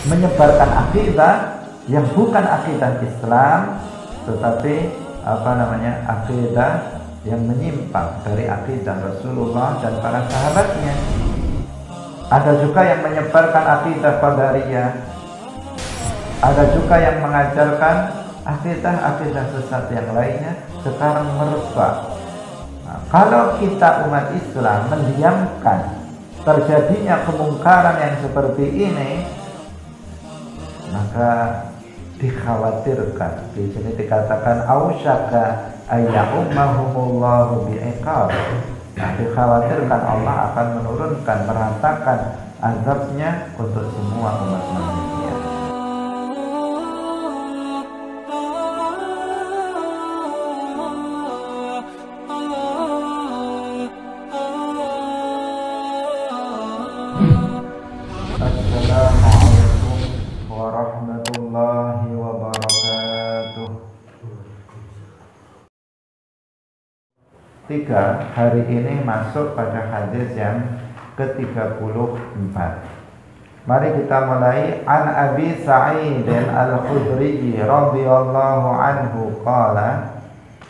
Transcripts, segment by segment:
menyebarkan akidah yang bukan akidah Islam, tetapi akidah yang menyimpang dari akidah Rasulullah dan para sahabatnya. Ada juga yang menyebarkan akidah qadariyah, ada juga yang mengajarkan akidah sesat yang lainnya sekarang merebak. Nah, kalau kita umat Islam mendiamkan terjadinya kemungkaran yang seperti ini, maka dikhawatirkan, di sini dikatakan ausyaka ayyummahumullahu bi'iqab. Nah, dikhawatirkan Allah akan menurunkan, meratakan azabnya untuk semua umat manusia. Assalamualaikum warahmatullahi wabarakatuh. 3. Hari ini masuk pada hadis yang ke-34. Mari kita mulai. An Abi Sa'id Al-Khudri radhiyallahu anhu qala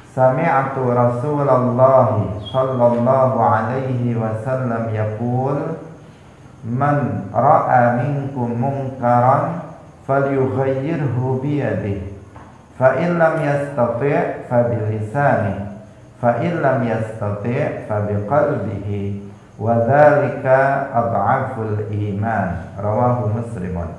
sami'tu Rasulullah sallallahu alaihi wasallam yaqul man ra'a minkum munkaran falyughayyirhu biyadihi fa in lam yastati' fa bilisanihi fa in lam yastati' fa biqalbihi wa dzalika adhaful iman. Rawahu Muslimun.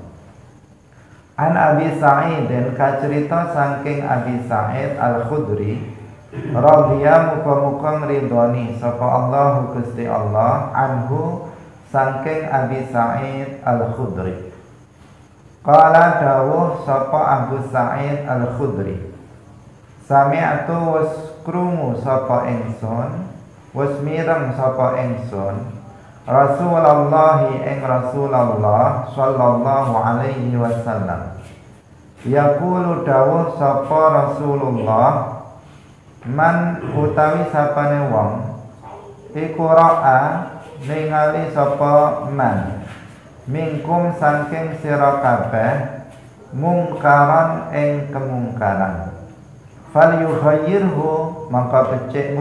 An Abi Sa'id, dan kacerita saking Abi Sa'id Al-Khudri radhiyallahu muga ngridoni sapa Allah Gusti Allah anhu saking Abi Sa'id Al-Khudri. Qala dawuh sapa Abu Sa'id Al-Khudri, sami'tu was krungu sapa ingsun, was mireng sapa ingsun Rasulullah ing Rasulullah sallallahu alaihi wasallam yaqulu dawuh sapa Rasulullah, man utawi sapane wong iku ra'a ningali sapa man mingkum saking sira kabeh mungkaran ing kemungkaran falyughayyirhu mangka becik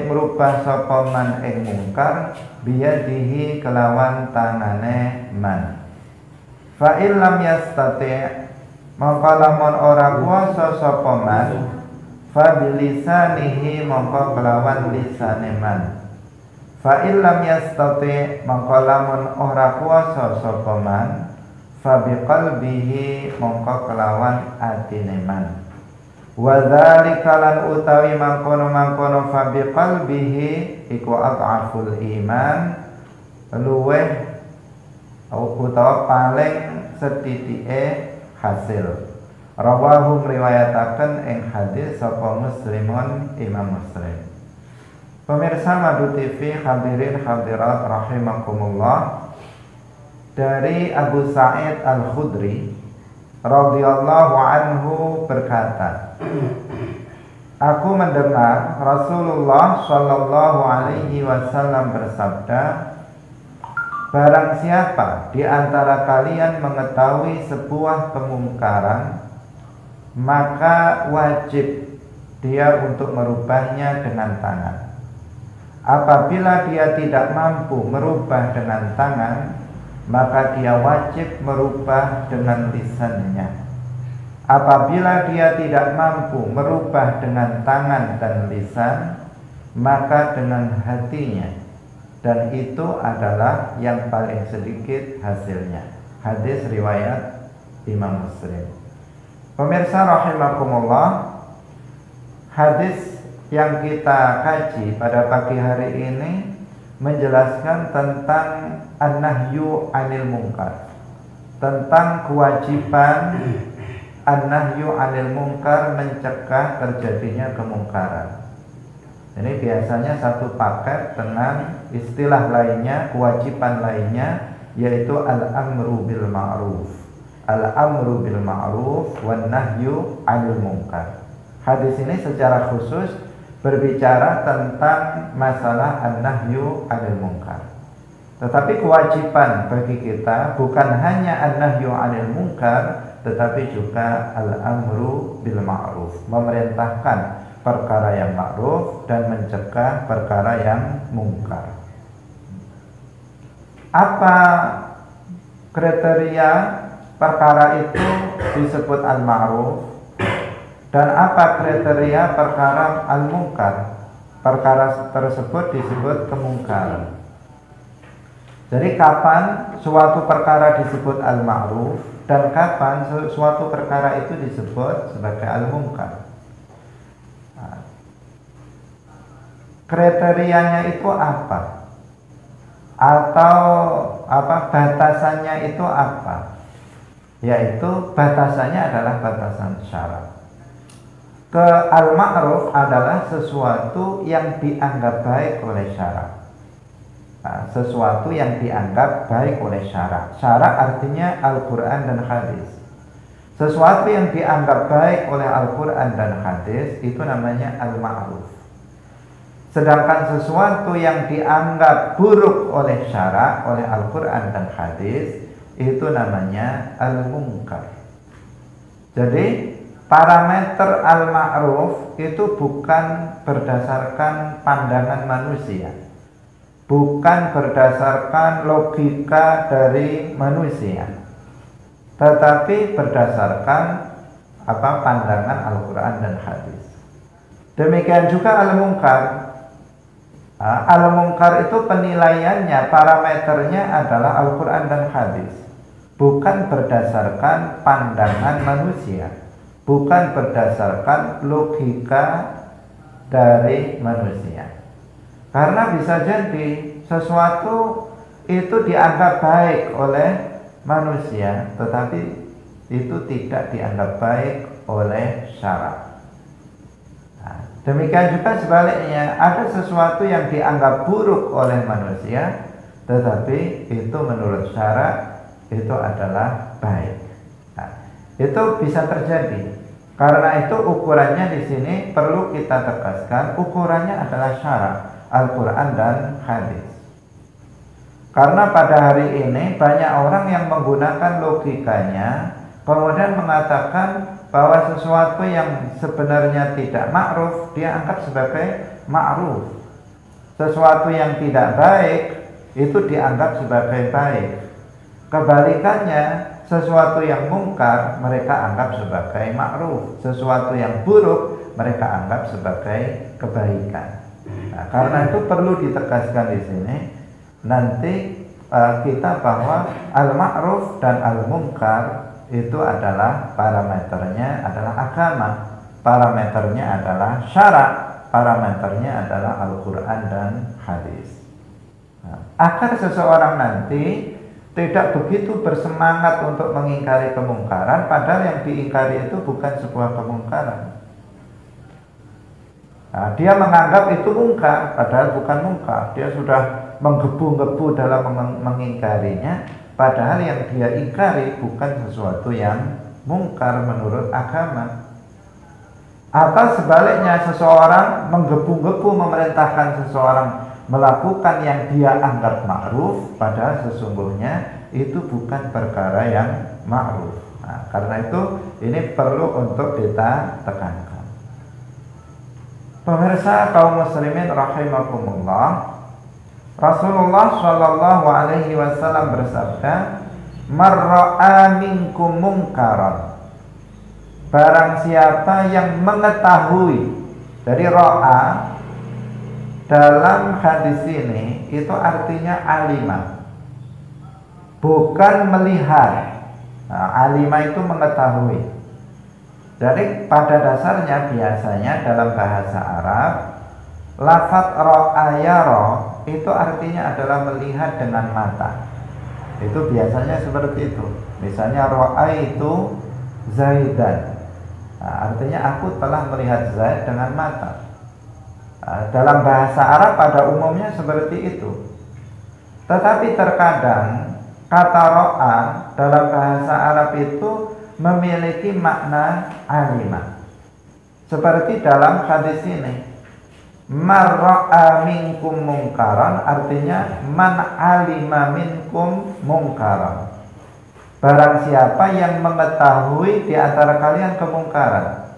merubah sapa man ing mungkar biyadihi kelawan tangane man. Fa in lam yastati' mangka lamun ora kuwasa sapa man fa bilisanihi mangka kelawan lisane man. Fa in lam yastati' mangka lamun ora kuwasa sapa man fa biqalbihi mangka kelawan atine man. Wa dzalika lan utawi mangkono fa biqalbihi iku adhaful iman, luweh utawa paling setitike hasil. Rawahu riwayataken ing hadis sapa Muslimun Imam Muslim. Pemirsa Madu TV hadirin hadirat rahimakumullah, dari Abu Sa'id Al-Khudri radhiyallahu anhu berkata, aku mendengar Rasulullah sallallahu alaihi wasallam bersabda, barang siapa di antara kalian mengetahui sebuah kemungkaran, maka wajib dia untuk merubahnya dengan tangan. Apabila dia tidak mampu merubah dengan tangan, maka dia wajib merubah dengan lisannya. Apabila dia tidak mampu merubah dengan tangan dan lisan, maka dengan hatinya, dan itu adalah yang paling sedikit hasilnya. Hadis riwayat Imam Muslim. Pemirsa rahimakumullah, hadis yang kita kaji pada pagi hari ini menjelaskan tentang an-nahyu 'anil munkar, tentang kewajiban an-nahyu 'anil munkar, mencegah terjadinya kemungkaran. Ini biasanya satu paket dengan istilah lainnya, kewajiban lainnya, yaitu al-amru bil ma'ruf. Al-amru bil ma'ruf wan nahyu 'anil munkar. Hadis ini secara khusus berbicara tentang masalah an-nahyu 'anil munkar. Tetapi kewajiban bagi kita bukan hanya an-nahyu 'anil munkar, tetapi juga al-amru bil ma'ruf, memerintahkan perkara yang ma'ruf dan mencegah perkara yang mungkar. Apa kriteria perkara itu disebut al-ma'ruf dan apa kriteria perkara al-munkar? Perkara tersebut disebut kemungkaran. Jadi kapan suatu perkara disebut al-ma'ruf dan kapan suatu perkara itu disebut sebagai al-munkar? Nah, kriterianya itu apa? Atau batasannya itu apa? Yaitu batasannya adalah batasan syarat. Al-ma'ruf adalah sesuatu yang dianggap baik oleh syarak. Nah, sesuatu yang dianggap baik oleh syarak. Syarak artinya Al-Quran dan hadis. Sesuatu yang dianggap baik oleh Al-Quran dan hadis itu namanya al-ma'ruf. Sedangkan sesuatu yang dianggap buruk oleh syarak, oleh Al-Quran dan hadis, itu namanya al-munkar. Jadi parameter al-ma'ruf itu bukan berdasarkan pandangan manusia, bukan berdasarkan logika dari manusia, tetapi berdasarkan pandangan Al-Quran dan hadis. Demikian juga al-munkar. Al-munkar itu penilaiannya, parameternya adalah Al-Quran dan hadis, bukan berdasarkan pandangan manusia, bukan berdasarkan logika dari manusia. Karena bisa jadi sesuatu itu dianggap baik oleh manusia, tetapi itu tidak dianggap baik oleh syarak. Demikian juga sebaliknya, ada sesuatu yang dianggap buruk oleh manusia, tetapi itu menurut syarak itu adalah baik. Itu bisa terjadi. Karena itu ukurannya di sini perlu kita tegaskan, ukurannya adalah syarak, Al-Quran dan hadis. Karena pada hari ini banyak orang yang menggunakan logikanya, kemudian mengatakan bahwa sesuatu yang sebenarnya tidak ma'ruf dia anggap sebagai ma'ruf. Sesuatu yang tidak baik itu dianggap sebagai baik. Kebalikannya, sesuatu yang mungkar mereka anggap sebagai ma'ruf. Sesuatu yang buruk mereka anggap sebagai kebaikan. Nah, karena itu perlu ditegaskan di sini nanti kita bahwa al-ma'ruf dan al-munkar itu adalah parameternya adalah agama, parameternya adalah syarak, parameternya adalah Al-Quran dan hadis. Agar seseorang nanti tidak begitu bersemangat untuk mengingkari kemungkaran, padahal yang diingkari itu bukan sebuah kemungkaran. Dia menganggap itu mungkar, padahal bukan mungkar. Dia sudah menggebu-gebu dalam mengingkarinya, padahal yang dia ingkari bukan sesuatu yang mungkar menurut agama. Atau sebaliknya, seseorang menggebu-gebu memerintahkan seseorang melakukan yang dia anggap ma'ruf, padahal sesungguhnya itu bukan perkara yang ma'ruf. Nah, karena itu ini perlu untuk kita tekankan. Pemirsa kaum muslimin rahimakumullah, Rasulullah Shallallahu Alaihi Wasallam bersabda, "Marra'a minkum mungkaran." Barang siapa yang mengetahui, dari ro'a dalam hadis ini itu artinya alima, bukan melihat. Alima itu mengetahui. Jadi pada dasarnya biasanya dalam bahasa Arab, lafadz ro'a yara itu artinya adalah melihat dengan mata. Itu biasanya seperti itu. Misalnya ro'a itu Zaidan, artinya aku telah melihat Zaid dengan mata. Dalam bahasa Arab pada umumnya seperti itu. Tetapi terkadang kata ro'a dalam bahasa Arab itu memiliki makna alima. Seperti dalam hadis ini, Marra'a minkum mungkaran artinya man alima minkum mungkaran. Barang siapa yang mengetahui di antara kalian kemungkaran.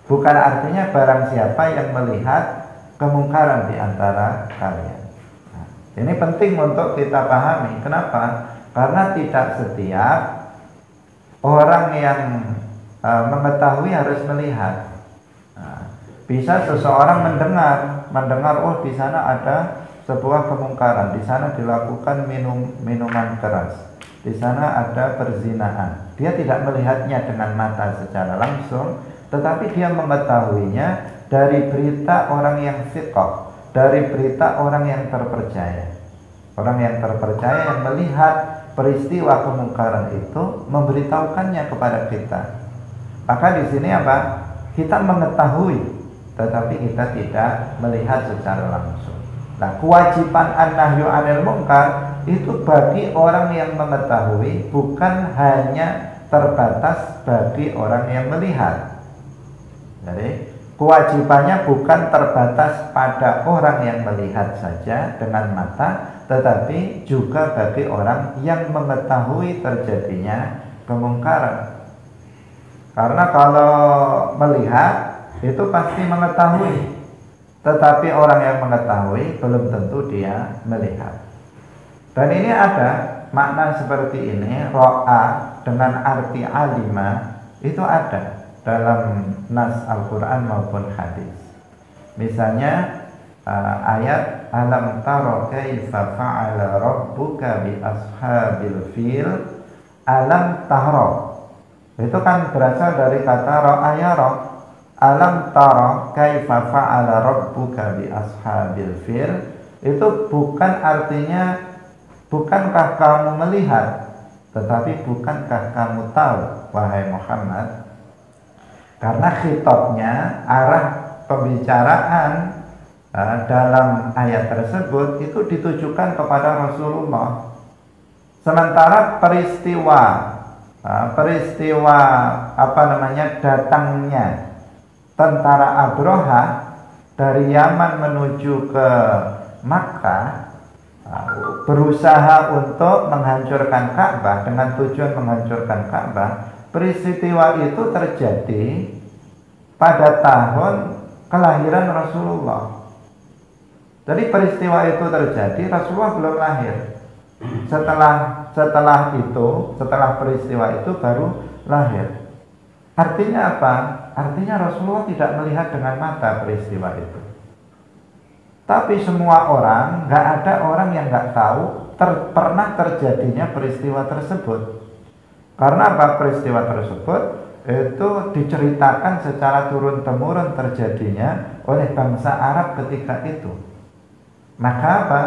Bukan artinya barang siapa yang melihat kemungkaran di antara kalian. Nah, ini penting untuk kita pahami. Kenapa? Karena tidak setiap orang yang mengetahui harus melihat. Bisa seseorang mendengar, oh di sana ada sebuah kemungkaran, di sana dilakukan minuman keras, di sana ada perzinahan. Dia tidak melihatnya dengan mata secara langsung, tetapi dia mengetahuinya dari berita orang yang thiqah, dari berita orang yang terpercaya. Orang yang terpercaya yang melihat peristiwa kemungkaran itu memberitahukannya kepada kita. Maka di sini apa? Kita mengetahui, tetapi kita tidak melihat secara langsung. Nah, kewajiban an-nahyu 'anil munkar itu bagi orang yang mengetahui, bukan hanya terbatas bagi orang yang melihat. Jadi, kewajibannya bukan terbatas pada orang yang melihat saja dengan mata, tetapi juga bagi orang yang mengetahui terjadinya kemungkaran. Karena kalau melihat itu pasti mengetahui, tetapi orang yang mengetahui belum tentu dia melihat. Dan ini ada makna seperti ini, ro'a dengan arti alima itu ada dalam nas Al-Quran maupun hadis. Misalnya ayat alam taro kaifa fa'ala rabbuka bi ashabil fil. Alam taro itu kan berasal dari kata ro'a yara. Alam tara kaifa fa'ala rabbuka bi ashabil fil. Itu bukan artinya bukankah kamu melihat, tetapi bukankah kamu tahu wahai Muhammad. Karena khitabnya, arah pembicaraan dalam ayat tersebut itu ditujukan kepada Rasulullah. Sementara peristiwa datangnya tentara Abraha dari Yaman menuju ke Makkah, berusaha untuk menghancurkan Ka'bah dengan tujuan menghancurkan Ka'bah. Peristiwa itu terjadi pada tahun kelahiran Rasulullah. Jadi peristiwa itu terjadi, Rasulullah belum lahir. Setelah peristiwa itu baru lahir. Artinya apa? Artinya Rasulullah tidak melihat dengan mata peristiwa itu. Tapi semua orang, nggak ada orang yang nggak tahu pernah terjadinya peristiwa tersebut. Karena apa? Peristiwa tersebut itu diceritakan secara turun-temurun terjadinya oleh bangsa Arab ketika itu. Maka apa?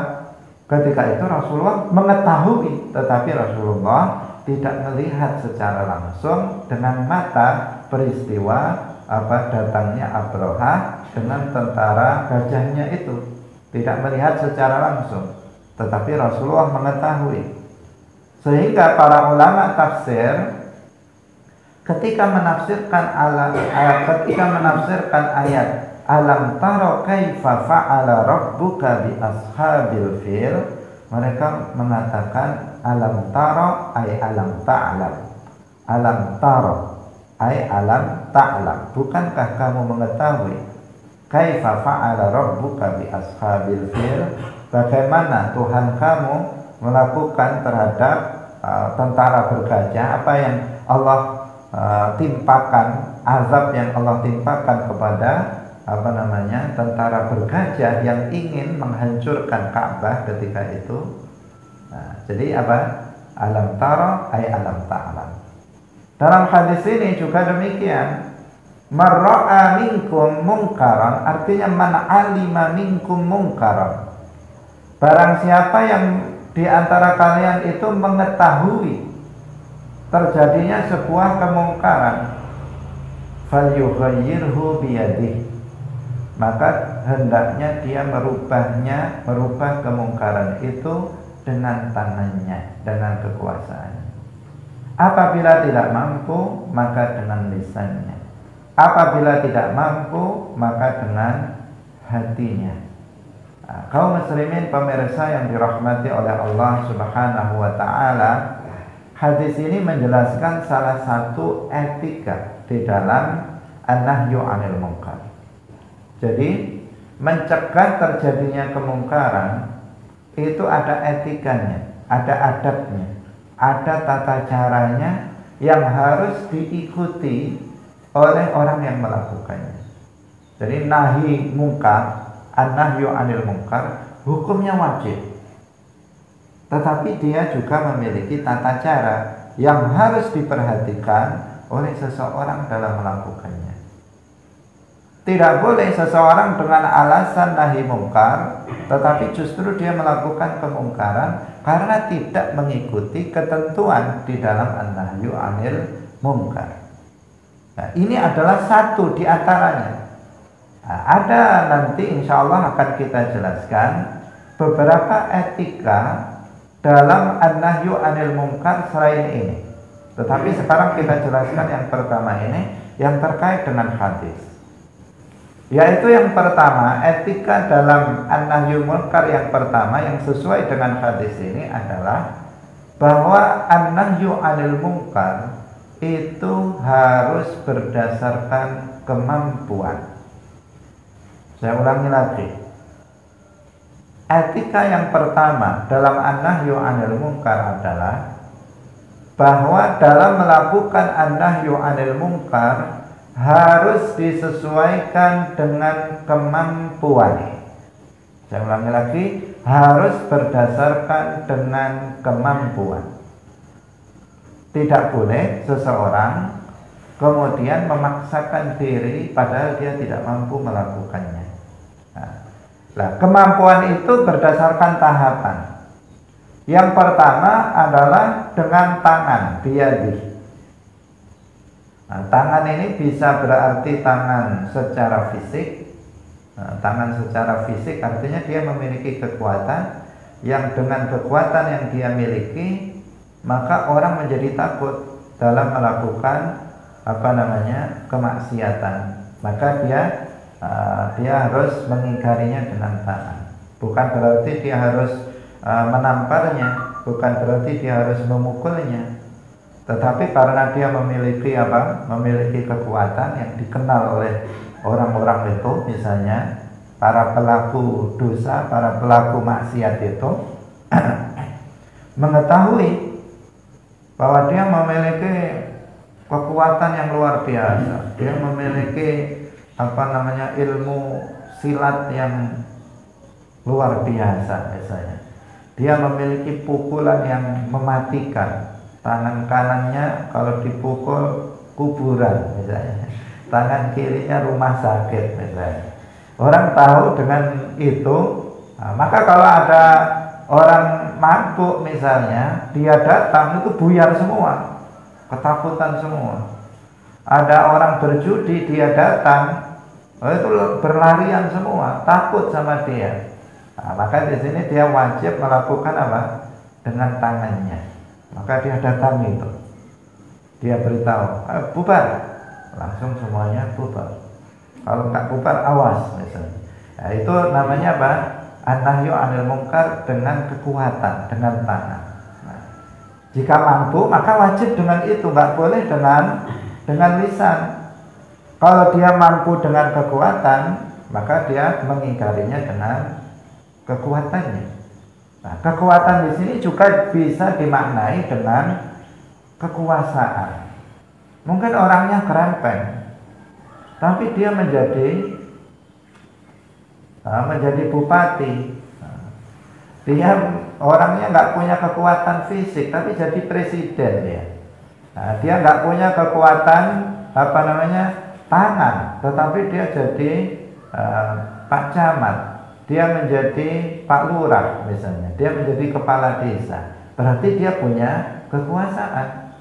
Ketika itu Rasulullah mengetahui, tetapi Rasulullah tidak melihat secara langsung dengan mata peristiwa datangnya Abraha dengan tentara gajahnya itu. Tidak melihat secara langsung, tetapi Rasulullah mengetahui. Sehingga para ulama tafsir ketika menafsirkan ayat alam taro kaifa fa'ala rabbuka bi ashabil fil, mereka mengatakan alam taro ay alam ta'lam. Alam taro ay alam ta'lam. Bukankah kamu mengetahui kaifa fa'ala rabbuka bi ashabil fil, bagaimana Tuhan kamu melakukan terhadap tentara bergajah, apa yang Allah timpakan, azab yang Allah timpakan kepada tentara bergajah yang ingin menghancurkan Ka'bah ketika itu. Nah, jadi apa? Alam tara ay alam ta'lam. Dalam hadis ini juga demikian. Marra'a minkum mungkaran, artinya man alima minkum mungkaran. Barang siapa yang di antara kalian itu mengetahui terjadinya sebuah kemungkaran, falyughayyirhu biyadihi, maka hendaknya dia merubah kemungkaran itu dengan tangannya, dengan kekuasaannya. Apabila tidak mampu, maka dengan lisannya. Apabila tidak mampu, maka dengan hatinya. Kaum muslimin pemirsa yang dirahmati oleh Allah Subhanahu wa taala, hadis ini menjelaskan salah satu etika di dalam an-nahyu 'anil munkar. Jadi mencegah terjadinya kemungkaran itu ada etikanya, ada adabnya, ada tata caranya yang harus diikuti oleh orang yang melakukannya. Jadi nahi mungkar, an-nahyu 'anil munkar, hukumnya wajib. Tetapi dia juga memiliki tata cara yang harus diperhatikan oleh seseorang dalam melakukannya. Tidak boleh seseorang dengan alasan nahi mungkar, tetapi justru dia melakukan kemungkaran karena tidak mengikuti ketentuan di dalam an-nahyu 'anil munkar. Nah, ini adalah satu di antaranya. Nah, ada nanti insya Allah akan kita jelaskan beberapa etika dalam an-nahyu 'anil munkar selain ini. Tetapi sekarang kita jelaskan yang pertama ini, yang terkait dengan hadis. Yaitu yang pertama, etika dalam an-nahyu munkar yang pertama yang sesuai dengan hadis ini adalah bahwa an-nahyu 'anil munkar itu harus berdasarkan kemampuan. Saya ulangi lagi. Etika yang pertama dalam an-nahyu 'anil munkar adalah bahwa dalam melakukan an-nahyu 'anil munkar harus disesuaikan dengan kemampuan. Saya ulangi lagi, harus berdasarkan dengan kemampuan. Tidak boleh seseorang kemudian memaksakan diri padahal dia tidak mampu melakukannya. Nah, kemampuan itu berdasarkan tahapan. Yang pertama adalah dengan tangan, biyadih. Nah, tangan ini bisa berarti tangan secara fisik. Nah, tangan secara fisik artinya dia memiliki kekuatan yang dengan kekuatan yang dia miliki maka orang menjadi takut dalam melakukan kemaksiatan. Maka dia harus mengingkarinya dengan tangan. Bukan berarti dia harus menamparnya, bukan berarti dia harus memukulnya. Tetapi karena dia memiliki kekuatan yang dikenal oleh orang-orang itu, misalnya para pelaku dosa, para pelaku maksiat itu mengetahui bahwa dia memiliki kekuatan yang luar biasa, dia memiliki ilmu silat yang luar biasa misalnya. Dia memiliki pukulan yang mematikan. Tangan kanannya kalau dipukul kuburan misalnya, tangan kirinya rumah sakit misalnya. Orang tahu dengan itu, maka kalau ada orang mabuk misalnya, dia datang itu buyar semua, ketakutan semua. Ada orang berjudi, dia datang, itu berlarian semua, takut sama dia. Maka di sini dia wajib melakukan apa? Dengan tangannya. Maka dia datang itu, dia beritahu, bubar, langsung semuanya bubar. Kalau nggak bubar, awas misalnya. Nah, itu namanya apa? An-nahyu 'anil munkar dengan kekuatan, dengan tangan. Nah, jika mampu, maka wajib dengan itu, nggak boleh dengan lisan. Kalau dia mampu dengan kekuatan, maka dia mengingkarinya dengan kekuatannya. Nah, kekuatan di sini juga bisa dimaknai dengan kekuasaan. Mungkin orangnya kerempeng, tapi dia menjadi bupati. Dia orangnya nggak punya kekuatan fisik, tapi jadi presiden dia. Nah, dia nggak punya kekuatan tangan, tetapi dia jadi Pak Camat. Dia menjadi Pak Lurah misalnya, dia menjadi kepala desa, berarti dia punya kekuasaan.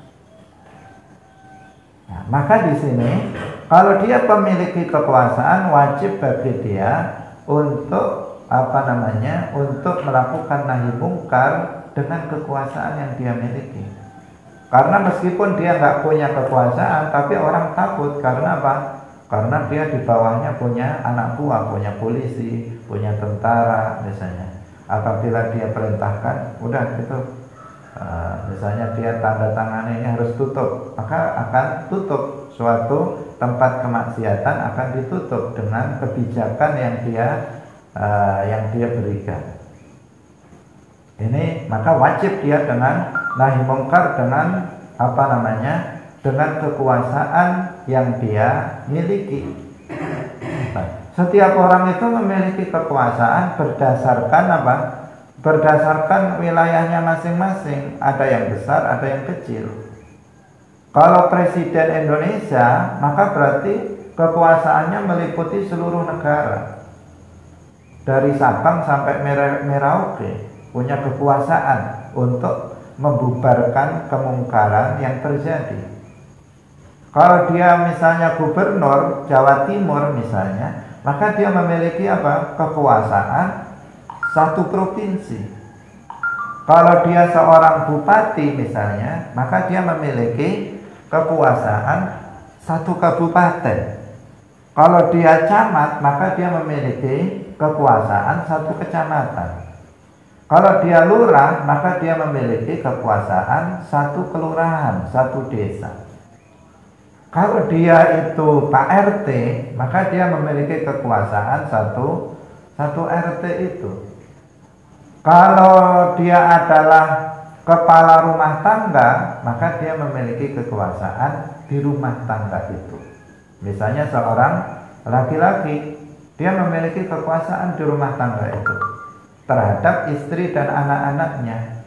Nah, maka di sini kalau dia memiliki kekuasaan, wajib bagi dia untuk untuk melakukan nahi mungkar dengan kekuasaan yang dia miliki. Karena meskipun dia nggak punya kekuasaan, tapi orang takut karena apa? Karena dia di bawahnya punya anak buah, punya polisi, punya tentara misalnya. Apabila dia perintahkan, udah gitu, misalnya dia tanda tangan ini harus tutup, maka akan tutup. Suatu tempat kemaksiatan akan ditutup dengan kebijakan yang dia berikan. Ini maka wajib dia dengan nahi mungkar, dengan dengan kekuasaan yang dia miliki. Setiap orang itu memiliki kekuasaan berdasarkan berdasarkan wilayahnya masing-masing. Ada yang besar, ada yang kecil. Kalau Presiden Indonesia, maka berarti kekuasaannya meliputi seluruh negara. Dari Sabang sampai Merauke punya kekuasaan untuk membubarkan kemungkaran yang terjadi. Kalau dia misalnya gubernur Jawa Timur misalnya, maka dia memiliki kekuasaan satu provinsi. Kalau dia seorang bupati misalnya, maka dia memiliki kekuasaan satu kabupaten. Kalau dia camat, maka dia memiliki kekuasaan satu kecamatan. Kalau dia lurah, maka dia memiliki kekuasaan satu kelurahan, satu desa. Kalau dia itu Pak RT, maka dia memiliki kekuasaan satu RT itu. Kalau dia adalah kepala rumah tangga, maka dia memiliki kekuasaan di rumah tangga itu. Misalnya seorang laki-laki, dia memiliki kekuasaan di rumah tangga itu terhadap istri dan anak-anaknya.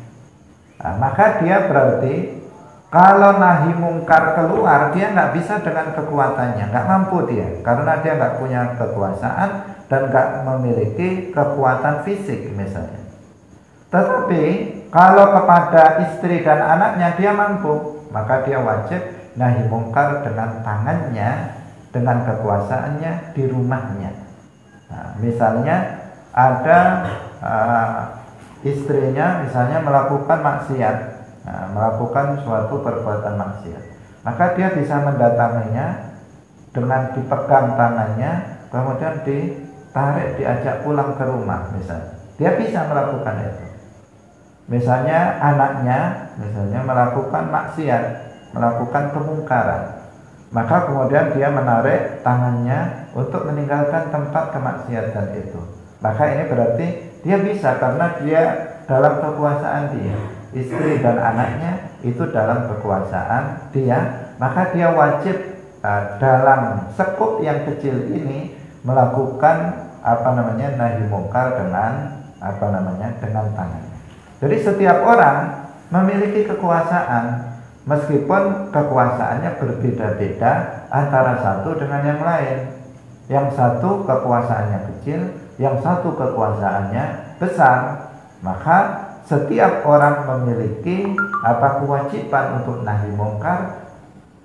Maka dia berarti kalau nahi mungkar keluar, dia nggak bisa dengan kekuatannya, nggak mampu dia, karena dia nggak punya kekuasaan dan nggak memiliki kekuatan fisik misalnya. Tetapi kalau kepada istri dan anaknya dia mampu, maka dia wajib nahi mungkar dengan tangannya, dengan kekuasaannya di rumahnya. Misalnya ada istrinya misalnya melakukan maksiat, melakukan suatu perbuatan maksiat, maka dia bisa mendatanginya dengan dipegang tangannya, kemudian ditarik, diajak pulang ke rumah misalnya. Dia bisa melakukan itu. Misalnya anaknya melakukan maksiat, melakukan kemungkaran, maka kemudian dia menarik tangannya untuk meninggalkan tempat kemaksiatan itu. Maka ini berarti dia bisa, karena dia dalam kekuasaan dia. Istri dan anaknya itu dalam kekuasaan dia, maka dia wajib dalam skup yang kecil ini melakukan nahi mungkar dengan dengan tangannya. Jadi setiap orang memiliki kekuasaan, meskipun kekuasaannya berbeda-beda antara satu dengan yang lain. Yang satu kekuasaannya kecil, yang satu kekuasaannya besar. Maka setiap orang memiliki kewajiban untuk nahi mungkar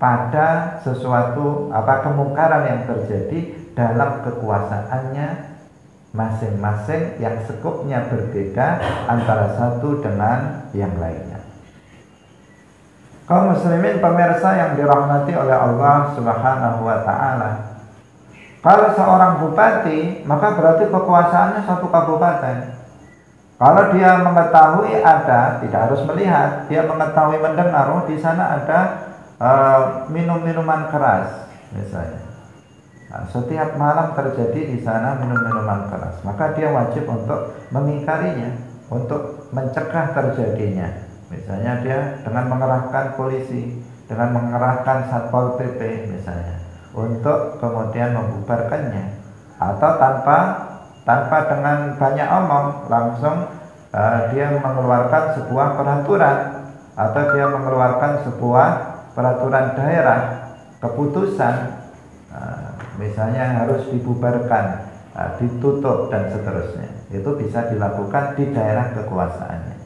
pada sesuatu kemungkaran yang terjadi dalam kekuasaannya masing-masing, yang skupnya berbeda antara satu dengan yang lainnya. Kaum muslimin pemirsa yang dirahmati oleh Allah Subhanahu wa taala, kalau seorang bupati, maka berarti kekuasaannya satu kabupaten. Kalau dia mengetahui tidak harus melihat, dia mengetahui mendengar, di sana ada minum-minuman keras misalnya. Setiap malam terjadi di sana minum-minuman keras, maka dia wajib untuk mengingkarinya, untuk mencegah terjadinya. Misalnya dia dengan mengerahkan polisi, dengan mengerahkan Satpol PP misalnya, untuk kemudian membubarkannya, atau tanpa dengan banyak omong, langsung dia mengeluarkan sebuah peraturan, atau dia mengeluarkan sebuah peraturan daerah, keputusan, misalnya harus dibubarkan, ditutup dan seterusnya. Itu bisa dilakukan di daerah kekuasaannya.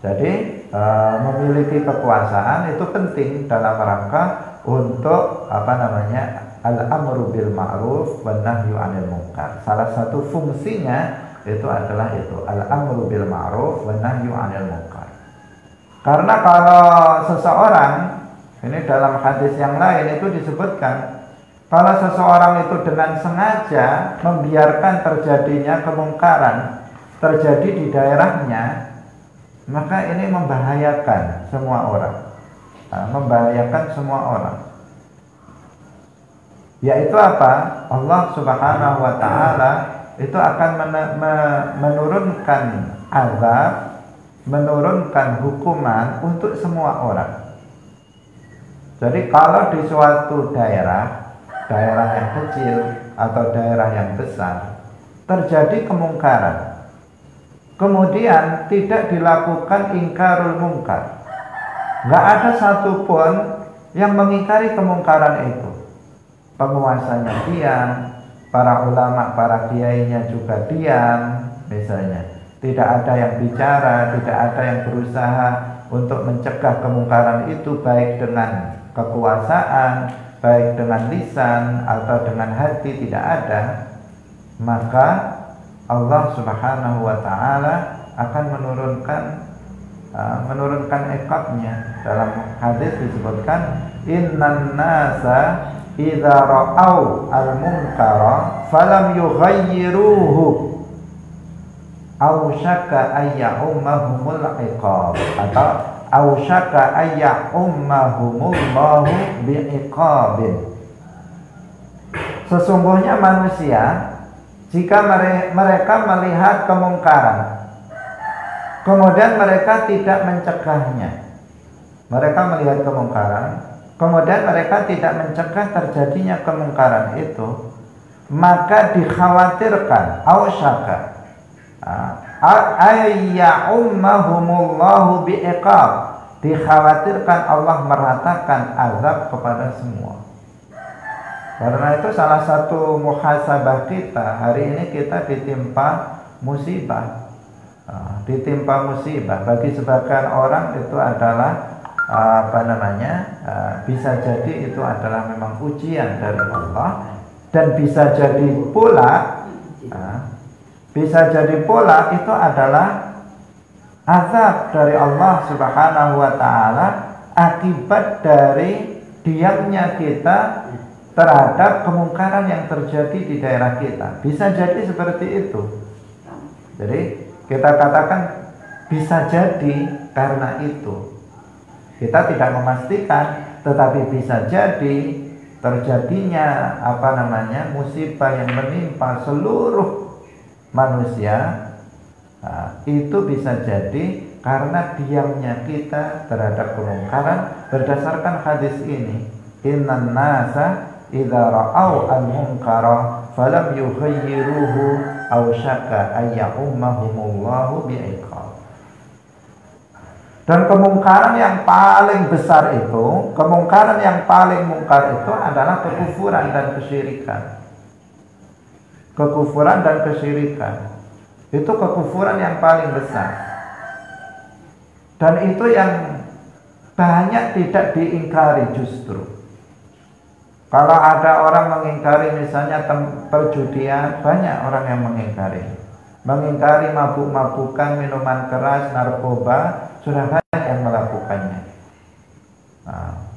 Jadi memiliki kekuasaan itu penting dalam rangka untuk al-amru bil ma'ruf wan nahyu 'anil munkar. Salah satu fungsinya itu adalah al-amru bil ma'ruf wan nahyu 'anil munkar. Karena kalau seseorang, ini dalam hadis yang lain itu disebutkan, Kalau seseorang itu dengan sengaja membiarkan terjadinya kemungkaran terjadi di daerahnya, maka ini membahayakan semua orang. Membahayakan semua orang. Yaitu apa? Allah Subhanahu wa taala itu akan menurunkan azab, menurunkan hukuman untuk semua orang. Jadi kalau di suatu daerah yang kecil atau daerah yang besar terjadi kemungkaran, kemudian tidak dilakukan ingkarul mungkar, nggak ada satupun yang mengingkari kemungkaran itu. Penguasanya diam, para ulama, para kiainya juga diam, misalnya. Tidak ada yang bicara, tidak ada yang berusaha untuk mencegah kemungkaran itu, baik dengan kekuasaan, baik dengan lisan atau dengan hati, tidak ada. Maka Allah Subhanahu wa taala akan menurunkan iqabnya. Dalam hadis disebutkan, innan nasa idza ra'au al-munkara falam yughayyiruhu ausyaka ayyummahumul iqab, atau ausyaka ayyummahumullahu bi'iqabin. Sesungguhnya manusia, jika mereka melihat kemungkaran kemudian mereka tidak mencegahnya, mereka melihat kemungkaran kemudian mereka tidak mencegah terjadinya kemungkaran itu, maka dikhawatirkan ausyaka ayyummahumullahu bi'iqab, dikhawatirkan Allah meratakan azab kepada semua. Karena itu salah satu muhasabah kita hari ini, kita ditimpa musibah. Bagi sebagian orang itu adalah bisa jadi itu adalah memang ujian dari Allah, dan bisa jadi pula itu adalah azab dari Allah Subhanahu wa taala akibat dari diamnya kita terhadap kemungkaran yang terjadi di daerah kita. Bisa jadi seperti itu. Jadi kita katakan bisa jadi karena itu. Kita tidak memastikan, tetapi bisa jadi terjadinya musibah yang menimpa seluruh manusia. Itu bisa jadi karena diamnya kita terhadap kemungkaran, berdasarkan hadis ini, innan nasa idza ra'au al-munkara falam yughayyiruhu ausyaka ayyummahumullahu bi'iqab. Dan kemungkaran yang paling besar itu, kemungkaran yang paling mungkar itu adalah kekufuran dan kesyirikan. Kekufuran dan kesyirikan itu kekufuran yang paling besar, dan itu yang banyak tidak diingkari. Justru kalau ada orang mengingkari misalnya perjudian, banyak orang yang mengingkari mabuk-mabukan, minuman keras, narkoba, sudah banyak yang melakukannya.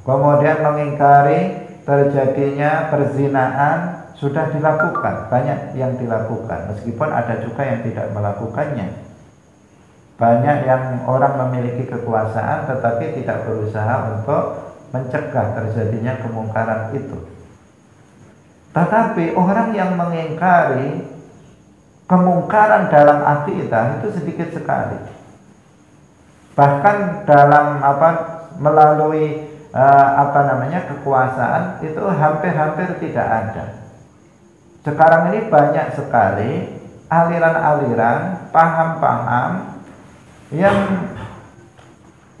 Kemudian mengingkari terjadinya perzinahan, sudah dilakukan, banyak yang dilakukan, meskipun ada juga yang tidak melakukannya. Banyak yang orang memiliki kekuasaan tetapi tidak berusaha untuk mencegah terjadinya kemungkaran itu. Tetapi orang yang mengingkari kemungkaran dalam akidah itu sedikit sekali. Bahkan dalam melalui kekuasaan itu hampir-hampir tidak ada. Sekarang ini banyak sekali aliran-aliran, paham-paham yang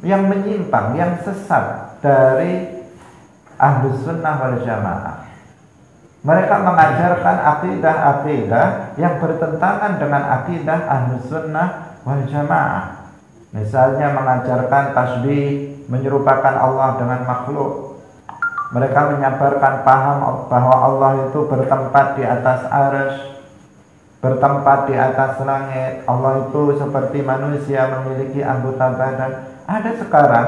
menyimpang, yang sesat dari Ahlus Sunnah wal Jamaah. Mereka mengajarkan akidah-akidah yang bertentangan dengan akidah Ahlus Sunnah wal Jamaah. Misalnya mengajarkan tasbih, menyerupakan Allah dengan makhluk. Mereka menyabarkan paham bahwa Allah itu bertempat di atas arsy, bertempat di atas langit. Allah itu seperti manusia, memiliki anggota badan. Ada sekarang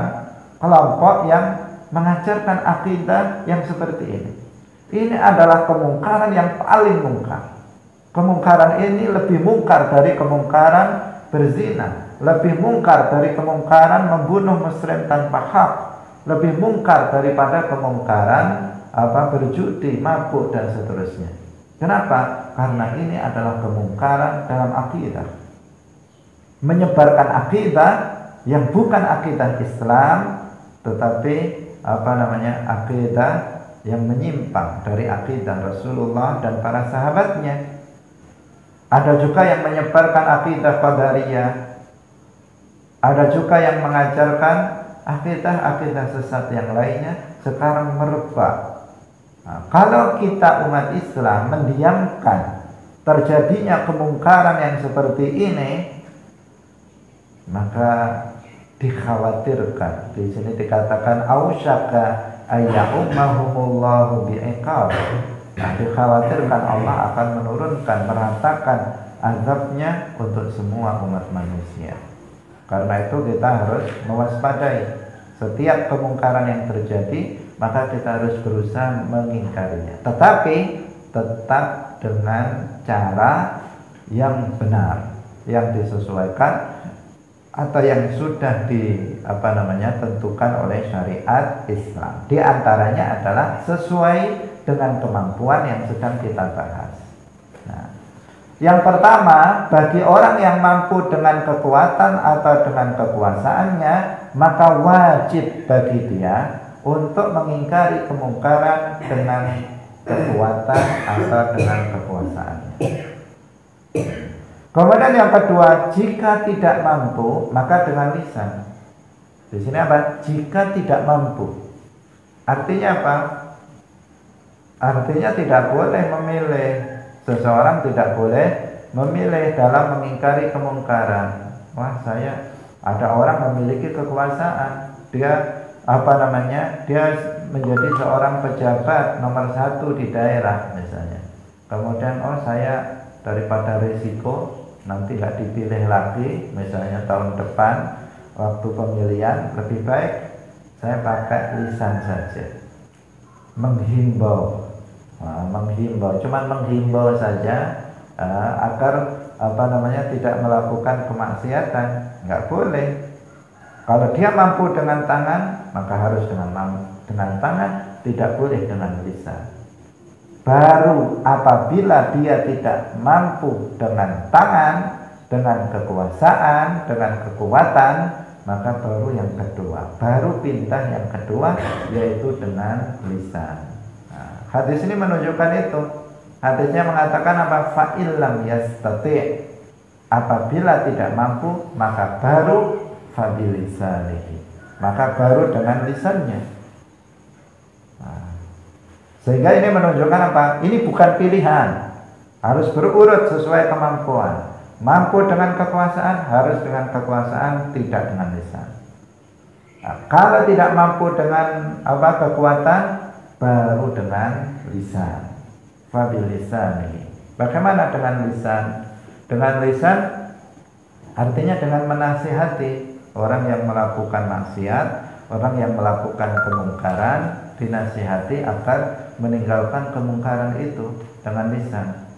kelompok yang mengajarkan akidah yang seperti ini. Ini adalah kemungkaran yang paling mungkar. Kemungkaran ini lebih mungkar dari kemungkaran berzina, lebih mungkar dari kemungkaran membunuh muslim tanpa hak, lebih mungkar daripada kemungkaran berjudi, mabuk dan seterusnya. Kenapa? Karena ini adalah kemungkaran dalam akidah. Menyebarkan akidah yang bukan akidah Islam, tetapi akidah yang menyimpang dari akidah Rasulullah dan para sahabatnya. Ada juga yang menyebarkan akidah qadariyah. Ada juga yang mengajarkan akidah-akidah sesat yang lainnya sekarang merebak. Nah, kalau kita umat Islam mendiamkan terjadinya kemungkaran yang seperti ini, maka dikhawatirkan. Di sini dikatakan ausyaka ayyummahumullahu bi'iqab. Nah, dikhawatirkan Allah akan menurunkan, meratakan azabnya untuk semua umat manusia. Karena itu kita harus mewaspadai setiap kemungkaran yang terjadi, maka kita harus berusaha mengingkarinya. Tetapi tetap dengan cara yang benar, yang disesuaikan atau yang sudah tentukan oleh syariat Islam. Di antaranya adalah sesuai dengan kemampuan yang sedang kita bahas. Nah, yang pertama, bagi orang yang mampu dengan kekuatan atau dengan kekuasaannya, maka wajib bagi dia untuk mengingkari kemungkaran dengan kekuatan atau dengan kekuasaannya. Kemudian yang kedua, jika tidak mampu, maka dengan lisan. Di sini apa? Jika tidak mampu. Artinya apa? Artinya tidak boleh memilih. Seseorang tidak boleh memilih dalam mengingkari kemungkaran. Wah, ada orang memiliki kekuasaan. Dia dia menjadi seorang pejabat nomor 1 di daerah misalnya. Kemudian saya daripada risiko nanti nggak dipilih lagi, misalnya tahun depan waktu pemilihan, lebih baik saya pakai lisan saja, menghimbau, cuman menghimbau saja agar tidak melakukan kemaksiatan. Nggak boleh. Kalau dia mampu dengan tangan, maka harus dengan tangan, tidak boleh dengan lisan. Baru apabila dia tidak mampu dengan tangan, dengan kekuasaan, dengan kekuatan, maka baru yang kedua, baru pindah yang kedua, yaitu dengan lisan. Nah, hadis ini menunjukkan itu. Hadisnya mengatakan apa? Fa'illam yastati'. Apabila tidak mampu, maka baru fabilisanihi, maka baru dengan lisannya. Nah, sehingga ini menunjukkan apa? Ini bukan pilihan, harus berurut sesuai kemampuan. Mampu dengan kekuasaan, harus dengan kekuasaan, tidak dengan lisan. Nah, kalau tidak mampu dengan kekuatan, baru dengan lisan. Fabilisanihi. Bagaimana dengan lisan? Dengan lisan artinya dengan menasihati orang yang melakukan maksiat, orang yang melakukan kemungkaran, dinasihati agar meninggalkan kemungkaran itu dengan lisan.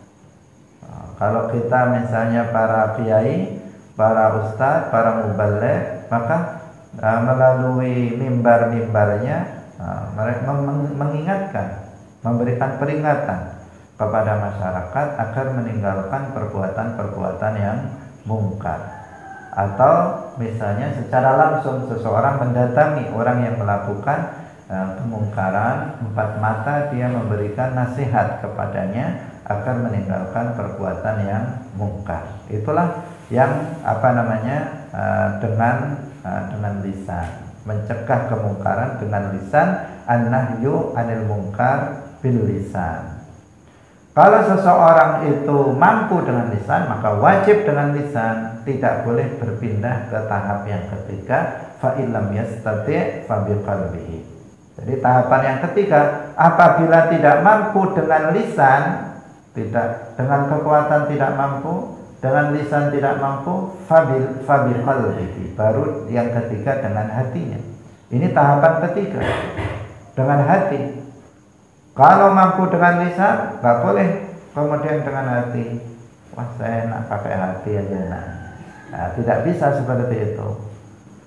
Kalau kita misalnya para kiai, para ustadz, para mubaligh, maka melalui mimbar-mimbarnya mereka mengingatkan, memberikan peringatan kepada masyarakat agar meninggalkan perbuatan-perbuatan yang mungkar. Atau misalnya secara langsung seseorang mendatangi orang yang melakukan kemungkaran, empat mata, dia memberikan nasihat kepadanya agar meninggalkan perbuatan yang mungkar. Itulah yang dengan lisan, mencegah kemungkaran dengan lisan, an-nahyu anil mungkar bil lisan. Kalau seseorang itu mampu dengan lisan, maka wajib dengan lisan, tidak boleh berpindah ke tahap yang ketiga, fa illam yastati' fa biqalbihi. Jadi tahapan yang ketiga, apabila tidak mampu dengan lisan, tidak dengan kekuatan tidak mampu, dengan lisan tidak mampu, fa biqalbihi. Baru yang ketiga dengan hatinya. Ini tahapan ketiga, dengan hati. Kalau mampu dengan lisan, nggak boleh kemudian dengan hati. Wah, saya enak pakai hati aja. Nah, tidak bisa seperti itu.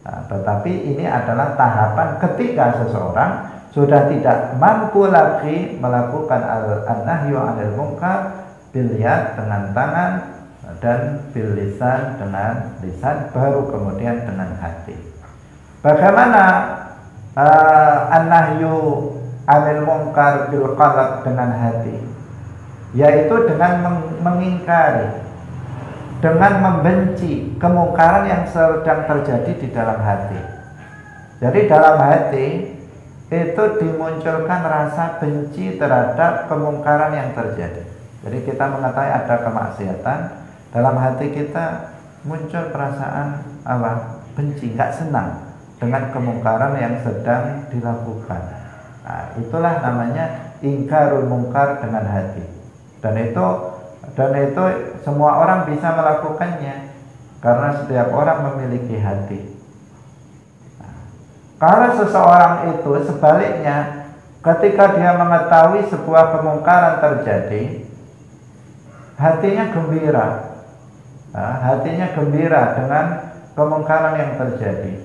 Nah, tetapi ini adalah tahapan ketika seseorang sudah tidak mampu lagi melakukan an-nahyu 'anil munkar bil yad dengan tangan dan bil lisan dengan lisan, baru kemudian dengan hati. Bagaimana an-nahyu 'anil munkar bil qalb dengan hati? Yaitu dengan mengingkari, dengan membenci kemungkaran yang sedang terjadi di dalam hati. Jadi dalam hati itu dimunculkan rasa benci terhadap kemungkaran yang terjadi. Jadi kita mengetahui ada kemaksiatan, dalam hati kita muncul perasaan apa? Benci, nggak senang dengan kemungkaran yang sedang dilakukan. Nah, itulah namanya ingkarul mungkar dengan hati. Dan itu semua orang bisa melakukannya karena setiap orang memiliki hati. Nah, kalau seseorang itu sebaliknya, ketika dia mengetahui sebuah kemungkaran terjadi, hatinya gembira. Nah, hatinya gembira dengan kemungkaran yang terjadi.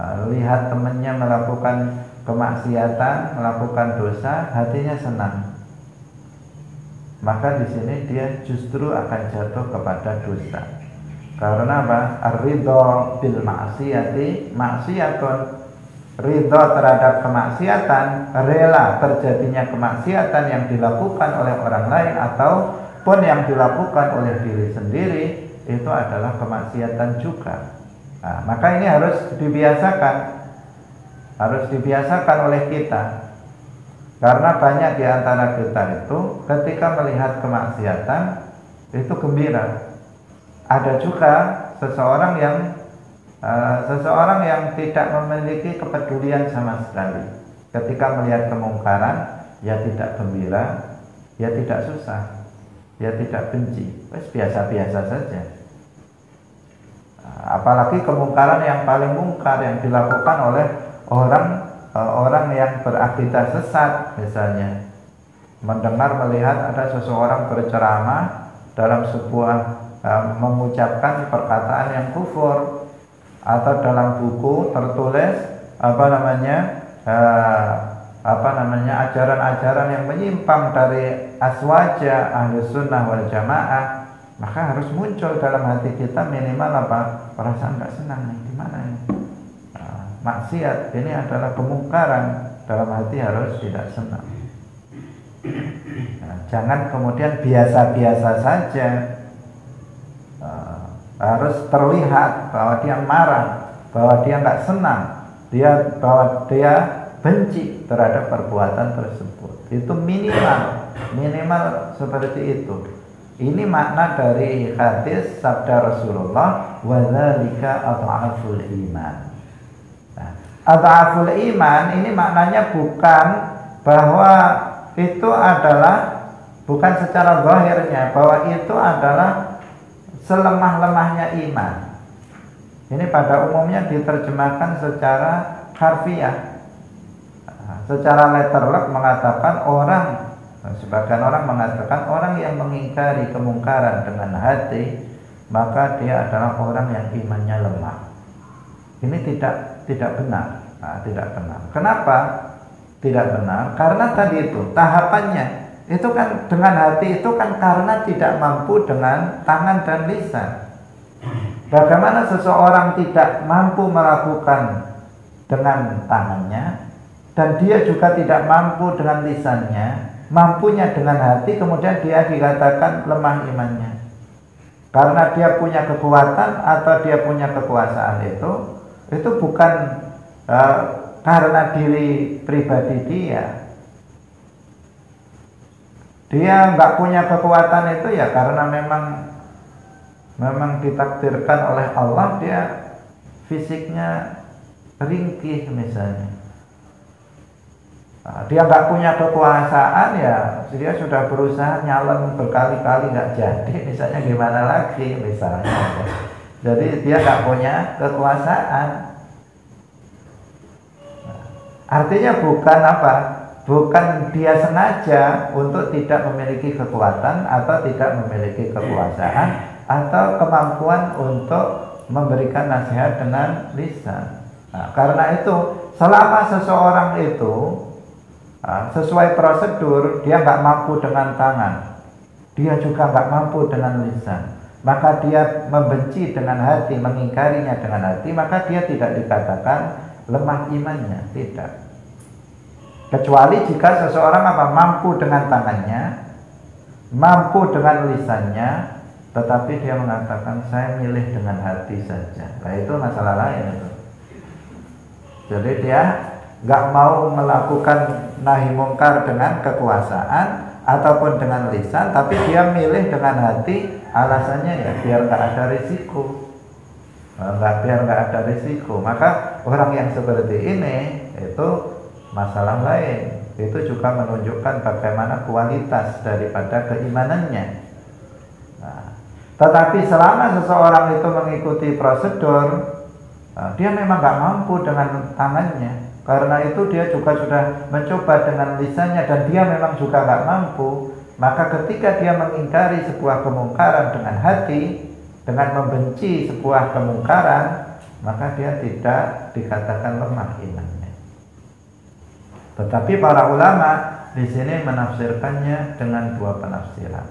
Nah, lihat temannya melakukan kemaksiatan, melakukan dosa, hatinya senang. Maka di sini dia justru akan jatuh kepada dosa. Karena apa? Ar-ridho bil ma'siyati maksiyatun. Ridho terhadap kemaksiatan, rela terjadinya kemaksiatan yang dilakukan oleh orang lain ataupun yang dilakukan oleh diri sendiri, itu adalah kemaksiatan juga. Nah, maka ini harus dibiasakan oleh kita. Karena banyak di antara kita itu ketika melihat kemaksiatan itu gembira. Ada juga seseorang yang tidak memiliki kepedulian sama sekali. Ketika melihat kemungkaran, ya tidak gembira, ya tidak susah, ya tidak benci, biasa-biasa saja. Apalagi kemungkaran yang paling mungkar yang dilakukan oleh orang yang berakidah sesat, misalnya melihat ada seseorang berceramah dalam sebuah mengucapkan perkataan yang kufur, atau dalam buku tertulis ajaran-ajaran yang menyimpang dari aswaja Ahlus Sunnah wal Jamaah, maka harus muncul dalam hati kita minimal perasaan nggak senang nih, gimana ini? Maksiat ini adalah kemungkaran, dalam hati harus tidak senang. Nah, jangan kemudian biasa-biasa saja. Harus terlihat bahwa dia marah, bahwa dia nggak senang, bahwa dia benci terhadap perbuatan tersebut. Itu minimal seperti itu. Ini makna dari hadis sabda Rasulullah, wa dzalika adhaful iman. Adhaful iman ini maknanya bukan bahwa itu adalah, bukan secara zahirnya bahwa itu adalah selemah-lemahnya iman. Ini pada umumnya diterjemahkan secara harfiah. Secara letterlek mengatakan sebagian orang mengatakan orang yang mengingkari kemungkaran dengan hati, maka dia adalah orang yang imannya lemah. Ini tidak benar. Tidak benar. Kenapa tidak benar? Karena tadi itu tahapannya itu kan dengan hati itu kan karena tidak mampu dengan tangan dan lisan. Bagaimana seseorang tidak mampu melakukan dengan tangannya dan dia juga tidak mampu dengan lisannya, mampunya dengan hati, kemudian dia dikatakan lemah imannya. Karena dia punya kekuatan atau dia punya kekuasaan itu bukan karena diri pribadi dia. Dia nggak punya kekuatan itu ya karena memang ditakdirkan oleh Allah dia fisiknya ringkih misalnya. Dia nggak punya kekuasaan ya dia sudah berusaha nyalon berkali-kali nggak jadi, misalnya gimana lagi misalnya. Jadi dia nggak punya kekuasaan. Artinya bukan dia sengaja untuk tidak memiliki kekuatan atau tidak memiliki kekuasaan atau kemampuan untuk memberikan nasihat dengan lisan. Nah, karena itu selama seseorang itu sesuai prosedur, dia nggak mampu dengan tangan, dia juga nggak mampu dengan lisan, maka dia membenci dengan hati, mengingkarinya dengan hati, maka dia tidak dikatakan lemah imannya, tidak. Kecuali jika seseorang mampu dengan tangannya, mampu dengan lisannya, tetapi dia mengatakan saya milih dengan hati saja. Nah, itu masalah lain itu. Jadi dia nggak mau melakukan nahi mungkar dengan kekuasaan ataupun dengan lisan, tapi dia milih dengan hati. Alasannya ya biar nggak ada risiko, biar nggak ada risiko. Maka orang yang seperti ini itu masalah lain. Itu juga menunjukkan bagaimana kualitas daripada keimanannya. Nah, tetapi selama seseorang itu mengikuti prosedur, dia memang nggak mampu dengan tangannya. Karena itu dia juga sudah mencoba dengan lisannya dan dia memang juga nggak mampu. Maka ketika dia mengingkari sebuah kemungkaran dengan hati, dengan membenci sebuah kemungkaran, maka dia tidak dikatakan lemah imannya. Tetapi para ulama di sini menafsirkannya dengan dua penafsiran.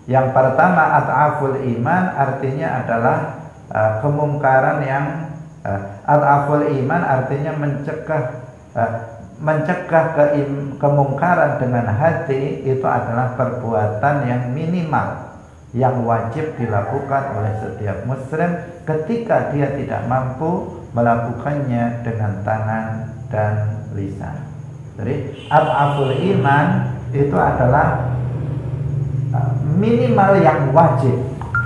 Yang pertama, at'aful iman artinya adalah kemungkaran yang at'aful iman artinya mencegah kemungkaran dengan hati. Itu adalah perbuatan yang minimal yang wajib dilakukan oleh setiap muslim ketika dia tidak mampu melakukannya dengan tangan dan lisan. Jadi at'aful iman itu adalah minimal yang wajib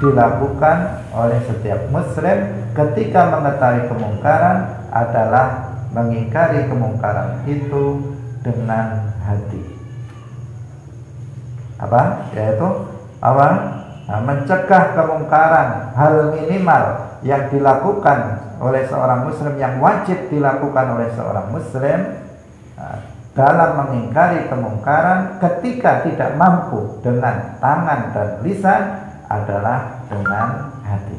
dilakukan oleh setiap muslim ketika mengetahui kemungkaran adalah mengingkari kemungkaran itu dengan hati. Yaitu mencegah kemungkaran, hal minimal yang dilakukan oleh seorang muslim, yang wajib dilakukan oleh seorang muslim dalam mengingkari kemungkaran ketika tidak mampu dengan tangan dan lisan adalah dengan hati.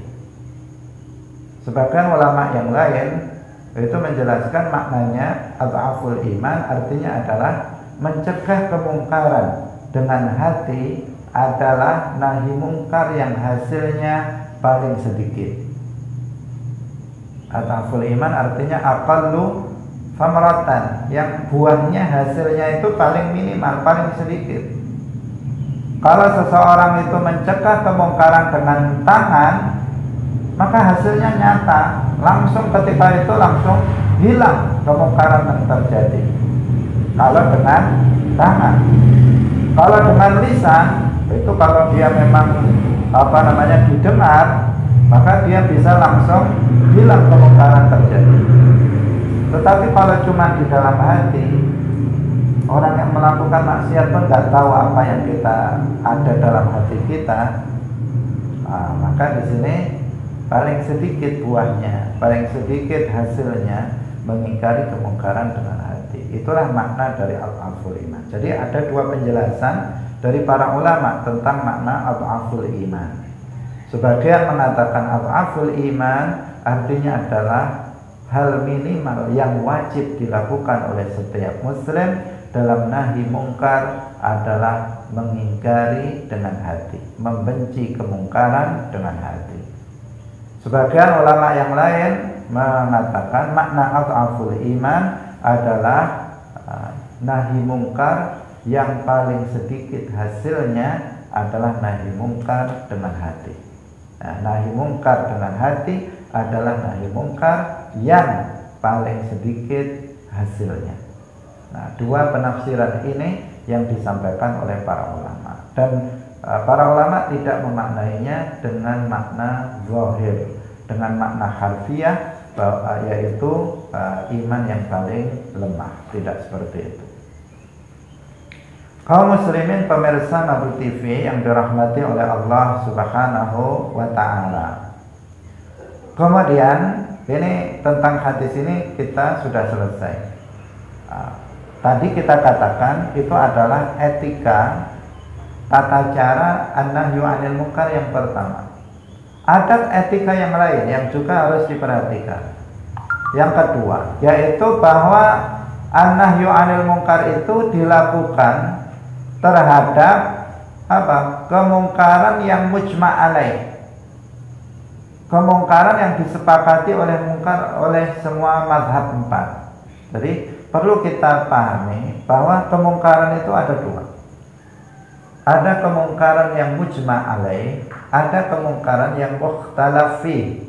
Sebagian ulama yang lain itu menjelaskan maknanya at'aful iman artinya adalah mencegah kemungkaran dengan hati adalah nahi mungkar yang hasilnya paling sedikit. At'aful iman artinya aqallu famaratan, yang buahnya hasilnya itu paling minimal, paling sedikit. Kalau seseorang itu mencegah kemungkaran dengan tangan, maka hasilnya nyata, langsung ketika itu langsung hilang kemungkaran yang terjadi. Kalau dengan tangan, kalau dengan lisan itu kalau dia memang didengar, maka dia bisa langsung hilang kemungkaran terjadi. Tetapi kalau cuma di dalam hati, orang yang melakukan maksiat pun nggak tahu apa yang kita ada dalam hati kita, maka di sini paling sedikit buahnya, paling sedikit hasilnya mengingkari kemungkaran dengan hati. Itulah makna dari at'aful iman. Jadi ada dua penjelasan dari para ulama tentang makna at'aful iman. Sebagian mengatakan at'aful iman artinya adalah hal minimal yang wajib dilakukan oleh setiap muslim dalam nahi mungkar adalah mengingkari dengan hati, membenci kemungkaran dengan hati. Sebagian ulama yang lain mengatakan makna at'aful iman adalah nahi mungkar yang paling sedikit hasilnya adalah nahi mungkar dengan hati. Nah, nahi mungkar dengan hati adalah nahi mungkar yang paling sedikit hasilnya. Nah, dua penafsiran ini yang disampaikan oleh para ulama, dan para ulama tidak memaknainya dengan makna zahir, dengan makna harfiah, yaitu iman yang paling lemah. Tidak seperti itu. Kaum muslimin pemirsa Nabi TV yang dirahmati oleh Allah Subhanahu wa ta'ala. Kemudian ini tentang hadis ini kita sudah selesai. Tadi kita katakan itu adalah etika tata cara an-nahyu 'anil munkar yang pertama. Ada etika yang lain yang juga harus diperhatikan. Yang kedua, yaitu bahwa an-nahyu 'anil munkar itu dilakukan terhadap apa? Kemungkaran yang mujma' alaih. Kemungkaran yang disepakati oleh semua mazhab 4. Jadi perlu kita pahami bahwa kemungkaran itu ada dua. Ada kemungkaran yang mujma' alaih, ada kemungkaran yang mukhtalaf fi.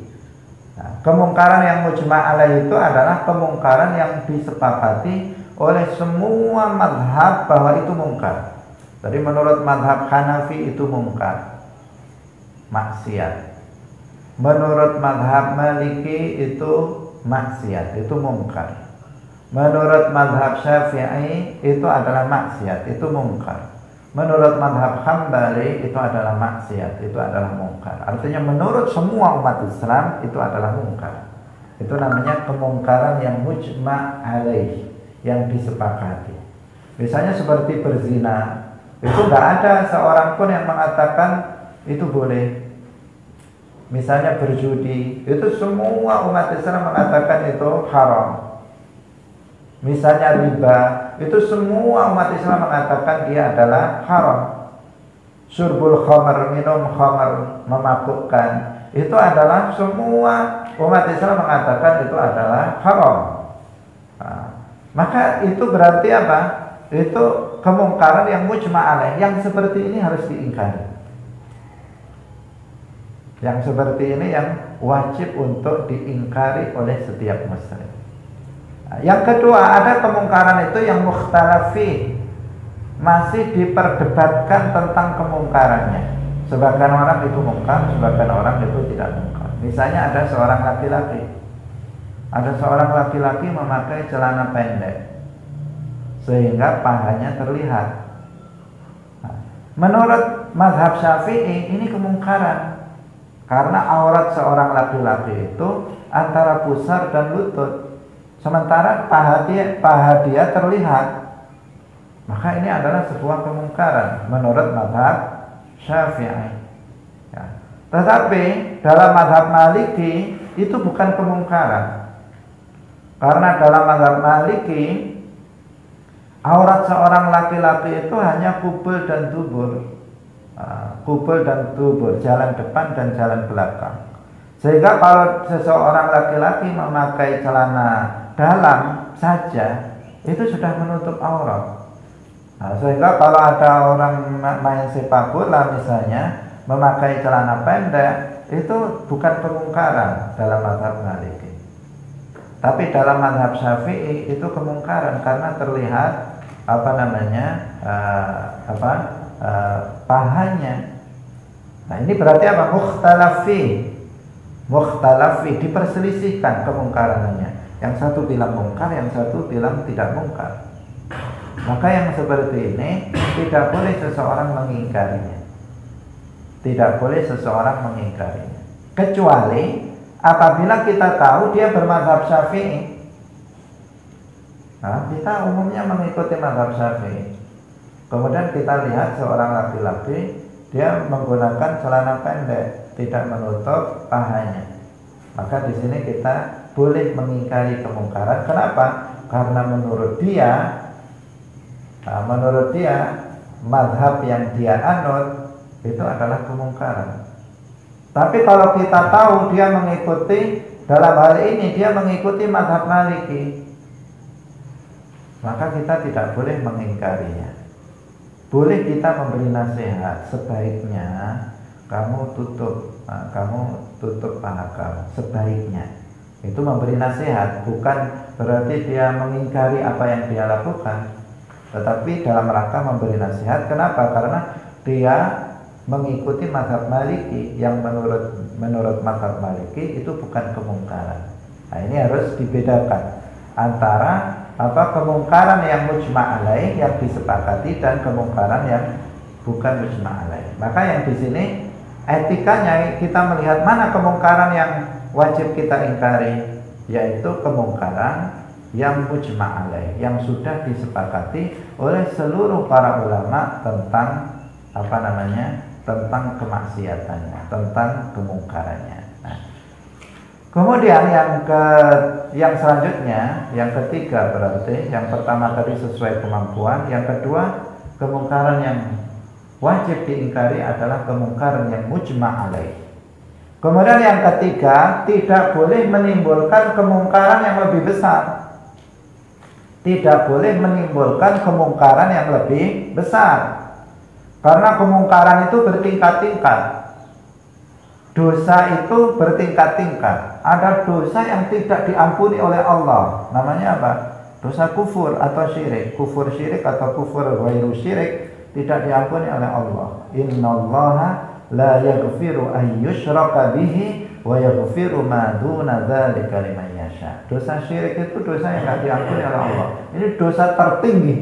Nah, kemungkaran yang mujma' alaih itu adalah kemungkaran yang disepakati oleh semua mazhab bahwa itu mungkar. Jadi menurut mazhab Hanafi itu mungkar, maksiat. Menurut mazhab Maliki itu maksiat, itu mungkar. Menurut mazhab Syafi'i itu adalah maksiat, itu mungkar. Menurut mazhab Hambali itu adalah maksiat, itu adalah mungkar. Artinya menurut semua umat Islam itu adalah mungkar. Itu namanya kemungkaran yang mujma' alaih, yang disepakati. Misalnya seperti berzina, itu nggak ada seorang pun yang mengatakan itu boleh. Misalnya berjudi, itu semua umat Islam mengatakan itu haram. Misalnya riba, itu semua umat Islam mengatakan dia adalah haram. Syurbul khamr, minum khamr, memabukkan, itu adalah semua umat Islam mengatakan itu adalah haram. Nah, maka itu berarti apa? Itu kemungkaran yang mujma' alaih. Yang seperti ini harus diingkari. Yang seperti ini yang wajib untuk diingkari oleh setiap muslim. Yang kedua, ada kemungkaran itu yang mukhtalafi, masih diperdebatkan tentang kemungkarannya. Sebagian orang itu mungkar, sebagian orang itu tidak mungkar. Misalnya ada seorang laki-laki memakai celana pendek sehingga pahanya terlihat. Menurut mazhab Syafi'i ini kemungkaran. Karena aurat seorang laki-laki itu antara pusar dan lutut, sementara paha dia terlihat. Maka ini adalah sebuah kemungkaran menurut mazhab Syafi'i. Ya. Tetapi dalam mazhab Maliki itu bukan kemungkaran. Karena dalam mazhab Maliki aurat seorang laki-laki itu hanya kubul dan dubur. Kubul dan dubur, jalan depan dan jalan belakang. Sehingga kalau seseorang laki-laki memakai celana dalam saja itu sudah menutup aurat. Sehingga kalau ada orang main sepak bola misalnya memakai celana pendek, itu bukan kemungkaran dalam mazhab Maliki. Tapi dalam mazhab Syafi'i itu kemungkaran karena terlihat pahanya. Nah, ini berarti apa? Mukhtalafi, diperselisihkan kemungkarannya. Yang satu bilang mungkar, yang satu bilang tidak mungkar. Maka yang seperti ini tidak boleh seseorang mengingkarinya. Tidak boleh seseorang mengingkarinya. Kecuali apabila kita tahu dia bermazhab Syafi'i. Nah, kita umumnya mengikuti mazhab Syafi'i. Kemudian kita lihat seorang laki-laki dia menggunakan celana pendek, tidak menutup pahanya. Maka di sini kita boleh mengingkari kemungkaran. Kenapa? Karena menurut dia mazhab yang dia anut itu adalah kemungkaran. Tapi kalau kita tahu dia mengikuti, dalam hal ini dia mengikuti mazhab Maliki, maka kita tidak boleh mengingkarinya. Boleh kita memberi nasihat, sebaiknya kamu tutup paha kamu, sebaiknya. Itu memberi nasihat, bukan berarti dia mengingkari apa yang dia lakukan, tetapi dalam rangka memberi nasihat. Kenapa? Karena dia mengikuti mazhab Maliki, yang menurut mazhab Maliki itu bukan kemungkaran. Nah, ini harus dibedakan antara kemungkaran yang mujma' alaih, yang disepakati, dan kemungkaran yang bukan mujma' alaih. Maka yang di sini etikanya kita melihat mana kemungkaran yang wajib kita ingkari, yaitu kemungkaran yang mujma' alaih, yang sudah disepakati oleh seluruh para ulama tentang tentang kemaksiatannya, tentang kemungkarannya. Nah, kemudian yang selanjutnya, yang ketiga berarti yang pertama tadi sesuai kemampuan, yang kedua kemungkaran yang wajib diingkari adalah kemungkaran yang mujma' alaih. Kemudian yang ketiga, tidak boleh menimbulkan kemungkaran yang lebih besar. Tidak boleh menimbulkan kemungkaran yang lebih besar. Karena kemungkaran itu bertingkat-tingkat. Dosa itu bertingkat-tingkat. Ada dosa yang tidak diampuni oleh Allah. Namanya apa? Dosa kufur atau syirik. Kufur syirik atau kufur ghairu syirik tidak diampuni oleh Allah. Innallaha la yaghfiru an yushraka bihi wa yaghfiru ma duna dzalika liman yasha. Dosa syirik itu dosa yang tidak diampuni oleh Allah. Ini dosa tertinggi.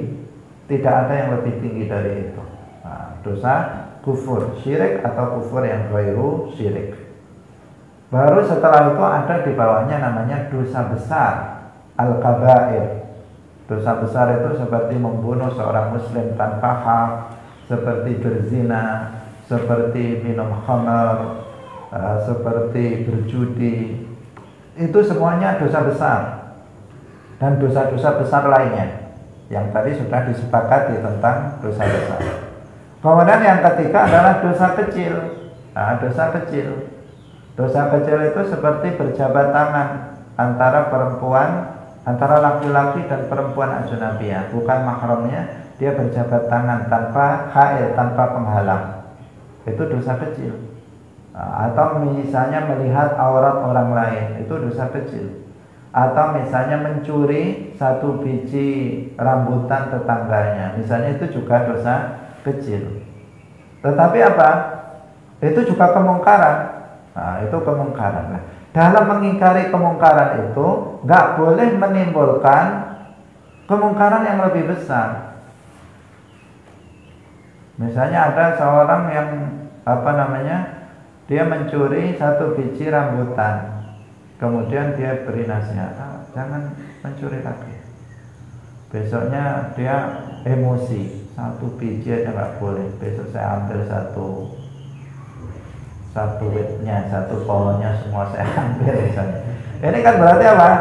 Tidak ada yang lebih tinggi dari itu. Nah, dosa kufur syirik atau kufur yang ghairu syirik. Baru setelah itu ada di bawahnya namanya dosa besar, al-kabair. Dosa besar itu seperti membunuh seorang muslim tanpa hak, seperti berzina, seperti minum khamar, seperti berjudi. Itu semuanya dosa besar. Dan dosa-dosa besar lainnya yang tadi sudah disepakati tentang dosa besar. Kemudian yang ketiga adalah dosa kecil. Nah, dosa kecil. Dosa kecil itu seperti berjabat tangan antara laki-laki dan perempuan ajnabiyah, bukan mahramnya, dia berjabat tangan tanpa hail, tanpa penghalang. Itu dosa kecil. Atau misalnya melihat aurat orang lain, itu dosa kecil. Atau misalnya mencuri satu biji rambutan tetangganya, misalnya, itu juga dosa kecil. Tetapi apa? Itu juga kemungkaran. Nah, itu kemungkaran. Nah, dalam mengingkari kemungkaran itu nggak boleh menimbulkan kemungkaran yang lebih besar. Misalnya ada seorang yang dia mencuri satu biji rambutan, kemudian dia beri nasihat, jangan mencuri lagi. Besoknya dia emosi, satu biji aja nggak boleh, besok saya ambil satu witnya, satu pohonnya semua saya ambil misalnya. Ini kan berarti apa?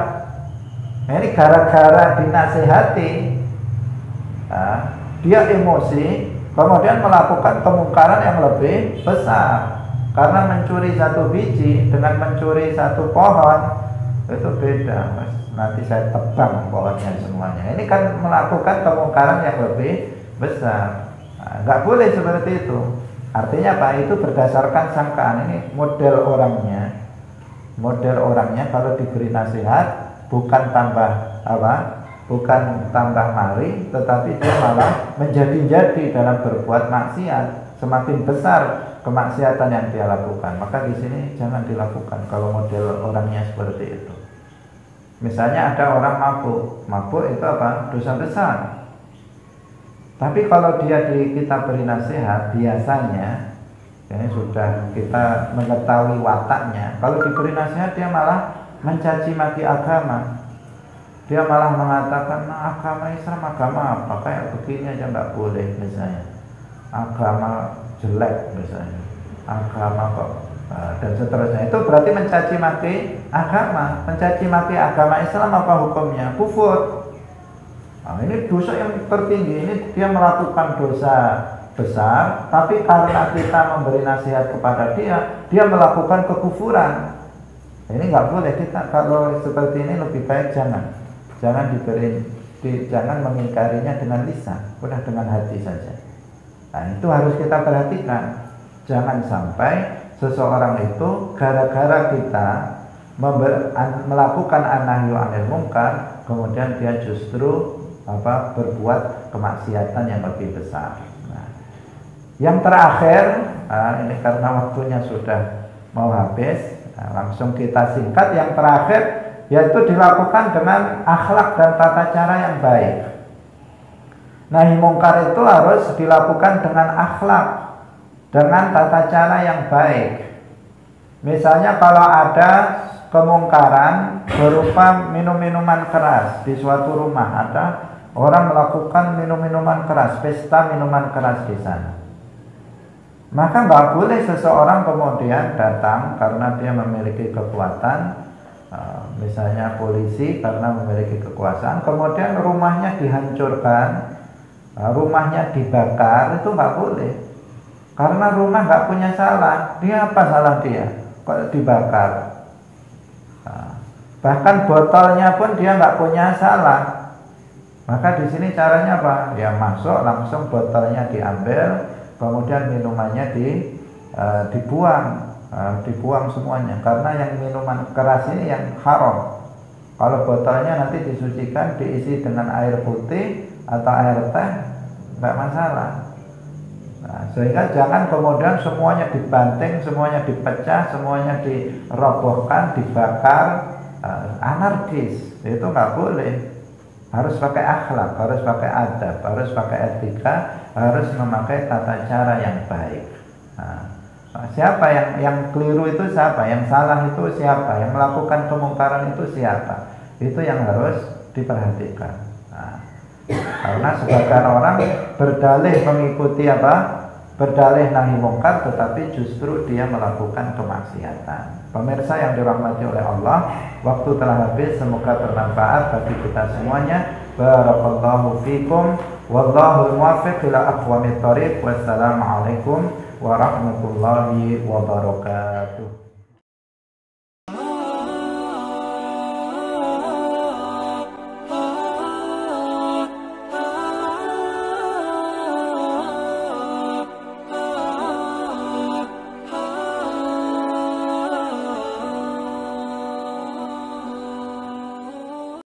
Ini gara-gara dinasihati, dia emosi, kemudian melakukan kemungkaran yang lebih besar. Karena mencuri satu biji dengan mencuri satu pohon itu beda. Nanti saya tebang pohonnya semuanya. Ini kan melakukan kemungkaran yang lebih besar. Nggak boleh seperti itu. Artinya apa? Itu berdasarkan sangkaan. Ini model orangnya kalau diberi nasihat bukan tambah mari, tetapi dia malah menjadi-jadi dalam berbuat maksiat. Semakin besar kemaksiatan yang dia lakukan, maka di sini jangan dilakukan kalau model orangnya seperti itu. Misalnya ada orang mabuk itu apa? Dosa besar. Tapi kalau kita beri nasihat, biasanya ini sudah kita mengetahui wataknya. Kalau diberi nasihat dia malah mencaci maki agama. Dia malah mengatakan, agama Islam agama apa? Kayak begini aja nggak boleh misalnya. Agama jelek misalnya. Agama kok dan seterusnya. Itu berarti mencaci maki agama. Mencaci maki agama Islam apa hukumnya? Kufur. Nah, ini dosa yang tertinggi. Ini dia melakukan dosa besar, tapi karena kita memberi nasihat kepada dia melakukan kekufuran. Ini nggak boleh. Kita kalau seperti ini lebih baik jangan mengingkarinya dengan lisan, udah dengan hati saja. Nah, itu harus kita perhatikan. Jangan sampai seseorang itu gara-gara kita melakukan an-nahyu 'anil munkar, kemudian dia justru berbuat kemaksiatan yang lebih besar. Nah, yang terakhir, ini karena waktunya sudah mau habis, langsung kita singkat. Yang terakhir yaitu dilakukan dengan akhlak dan tata cara yang baik. Nahi mungkar itu harus dilakukan dengan akhlak, dengan tata cara yang baik. Misalnya kalau ada kemungkaran berupa minum-minuman keras di suatu rumah, ada orang melakukan minum-minuman keras, pesta minuman keras di sana. Maka nggak boleh seseorang kemudian datang karena dia memiliki kekuatan, misalnya polisi karena memiliki kekuasaan, kemudian rumahnya dihancurkan, rumahnya dibakar, itu nggak boleh. Karena rumah nggak punya salah, dia apa salah dia? Kok dibakar? Bahkan botolnya pun dia nggak punya salah. Maka di sini caranya apa? Ya masuk langsung botolnya diambil, kemudian minumannya dibuang semuanya. Karena yang minuman keras ini yang haram. Kalau botolnya nanti disucikan, diisi dengan air putih atau air teh, nggak masalah. Sehingga jangan kemudian semuanya dibanting, semuanya dipecah, semuanya dirobohkan, dibakar, anarkis. Itu nggak boleh. Harus pakai akhlak, harus pakai adab, harus pakai etika, harus memakai tata cara yang baik. Siapa yang keliru itu siapa? Yang salah itu siapa? Yang melakukan kemungkaran itu siapa? Itu yang harus diperhatikan. Karena sebagian orang berdalih mengikuti berdalih nahi mungkar, tetapi justru dia melakukan kemaksiatan. Pemirsa yang dirahmati oleh Allah, waktu telah habis, semoga bermanfaat bagi kita semuanya. Barakallahu fikum, wallahu muwaffiq ila aqwamit thoriq. Wassalamualaikum warahmatullahi wabarakatuh.